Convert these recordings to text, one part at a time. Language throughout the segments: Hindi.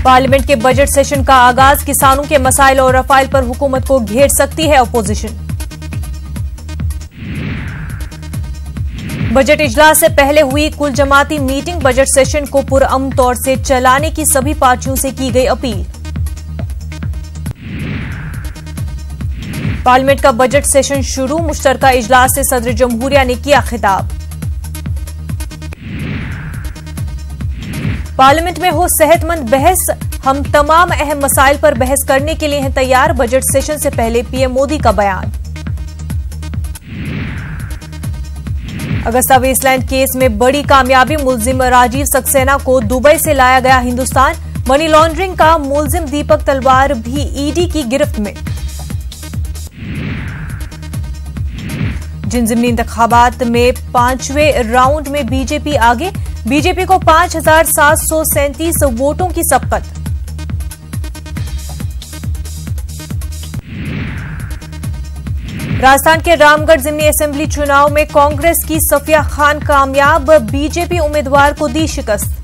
पार्लियामेंट के बजट सेशन का आगाज, किसानों के मसाइल और रफाइल पर हुकूमत को घेर सकती है अपोजिशन। बजट इजलास से पहले हुई कुल जमाती मीटिंग, बजट सेशन को पुरअमन तौर से चलाने की सभी पार्टियों से की गई अपील। पार्लियामेंट का बजट सेशन शुरू, मुश्तरका इजलास से सदर जमहूरिया ने किया खिताब। पार्लियामेंट में हो सेहतमंद बहस, हम तमाम अहम मसाइल पर बहस करने के लिए हैं तैयार, बजट सेशन से पहले पीएम मोदी का बयान। अगस्ता वेस्टलैंड केस में बड़ी कामयाबी, मुलजिम राजीव सक्सेना को दुबई से लाया गया हिंदुस्तान। मनी लॉन्ड्रिंग का मुलजिम दीपक तलवार भी ईडी की गिरफ्त में। जिंदगी इंतखाबात में 5वें राउंड में बीजेपी आगे, बीजेपी को 5,737 वोटों की सबकत। राजस्थान के रामगढ़ जिमनी असेंबली चुनाव में कांग्रेस की सफिया खान कामयाब, बीजेपी उम्मीदवार को दी शिकस्त।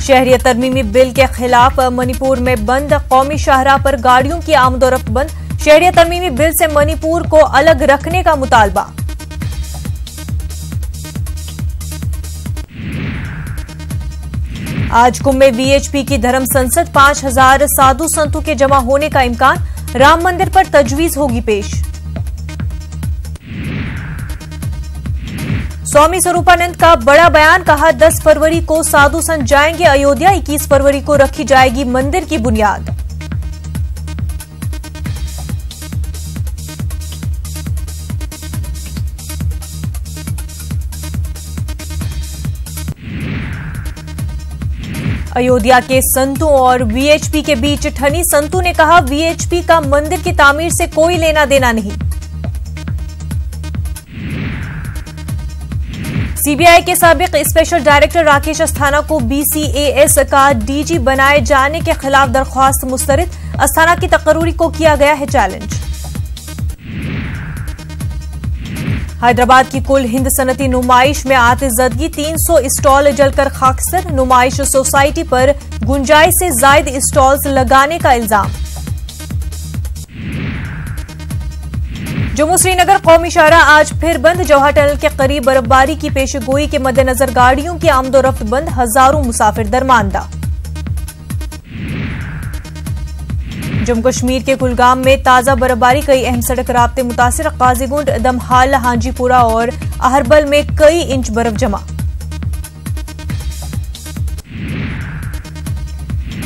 शहरियत तरमीमी बिल के खिलाफ मणिपुर में बंद, कौमी शाहराह पर गाड़ियों की आमदोरफ्त बंद। शहरियत तरमीमी बिल से मणिपुर को अलग रखने का मुतालबा। आज कुंभ में वीएचपी की धर्म संसद, 5,000 साधु संतों के जमा होने का इम्कान। राम मंदिर पर तजवीज होगी पेश। स्वामी स्वरूपानंद का बड़ा बयान, कहा 10 फरवरी को साधु संत जाएंगे अयोध्या, 21 फरवरी को रखी जाएगी मंदिर की बुनियाद। अयोध्या के संतों और वीएचपी के बीच ठनी, संतों ने कहा वीएचपी का मंदिर की तामीर से कोई लेना देना नहीं। सीबीआई के साबिक स्पेशल डायरेक्टर राकेश अस्थाना को बीसीएएस का डीजी बनाए जाने के खिलाफ दरख्वास्त मुस्तरद, अस्थाना की तकर्री को किया गया है चैलेंज। हैदराबाद की कुल हिंद सनती नुमाइश में आतिशज़दगी, 300 स्टॉल जलकर खाकसर, नुमाइश सोसाइटी पर गुंजाइश से जायद स्टॉल्स लगाने का इल्जाम। जम्मू श्रीनगर कौमी शाहराह आज फिर बंद, जौहर टनल के करीब बर्फबारी की पेशगोई के मद्देनजर गाड़ियों की आमदोरफ्त बंद, हजारों मुसाफिर दरमानदा। जम्मू कश्मीर के कुलगाम में ताजा बर्फबारी, कई अहम सड़क राब्ते मुतासिर, काजीगुंड, दमहाल, हांजीपुरा और अहरबल में कई इंच बर्फ जमा।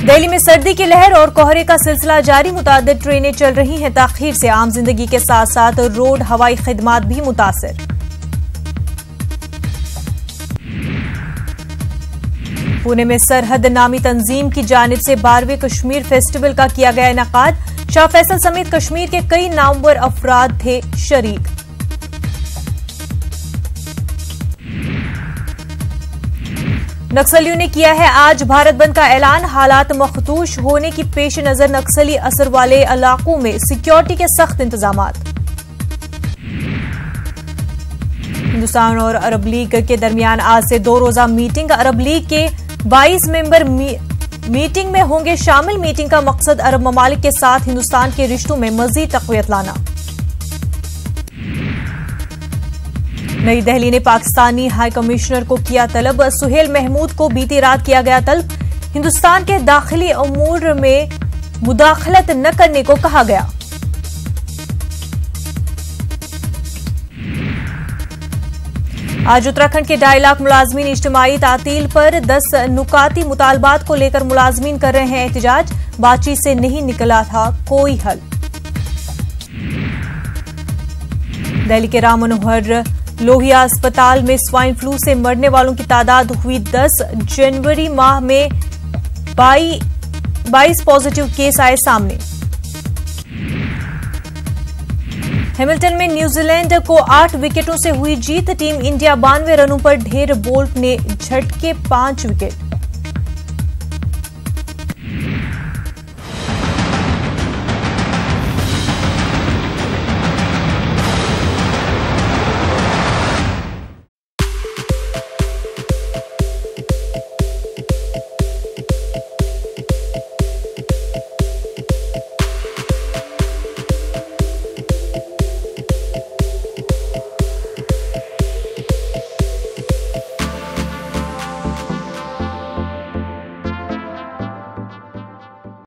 दिल्ली में सर्दी की लहर और कोहरे का सिलसिला जारी, मुतादिद ट्रेनें चल रही हैं ताखीर से, आम जिंदगी के साथ साथ रोड हवाई खिदमात भी मुतासिर। पुणे में सरहद नामी तंजीम की जानिब से 12वें कश्मीर फेस्टिवल का किया गया इनेकाद, शाह फैसल समेत कश्मीर के कई नामवर अफराद थे शरीक। नक्सलियों ने किया है आज भारत बंद का ऐलान, हालात मखदूश होने की पेश नजर नक्सली असर वाले इलाकों में सिक्योरिटी के सख्त इंतजामात। हिंदुस्तान और अरब लीग के दरमियान आज से 2 रोजा मीटिंग, अरब लीग के 22 मेंबर मीटिंग में होंगे शामिल। मीटिंग का मकसद अरब ममालिक के साथ हिंदुस्तान के रिश्तों में मजीद तक़वियत लाना। नई दिल्ली ने पाकिस्तानी हाई कमिश्नर को किया तलब, सुहेल महमूद को बीती रात किया गया तलब, हिंदुस्तान के दाखिली अमूर में मुदाखलत न करने को कहा गया। आज उत्तराखंड के 2.5 लाख मुलाजमीन इज्तिमाई तातील पर, 10 नुकाती मुतालबात को लेकर मुलाजमीन कर रहे हैं एहतजाज, बातचीत से नहीं निकला था कोई हल। दिल्ली के राम मनोहर लोहिया अस्पताल में स्वाइन फ्लू से मरने वालों की तादाद हुई 10, जनवरी माह में 22 पॉजिटिव केस आए सामने। हैमिल्टन में न्यूजीलैंड को 8 विकेटों से हुई जीत, टीम इंडिया 92 रनों पर ढेर, बोल्ट ने झटके 5 विकेट।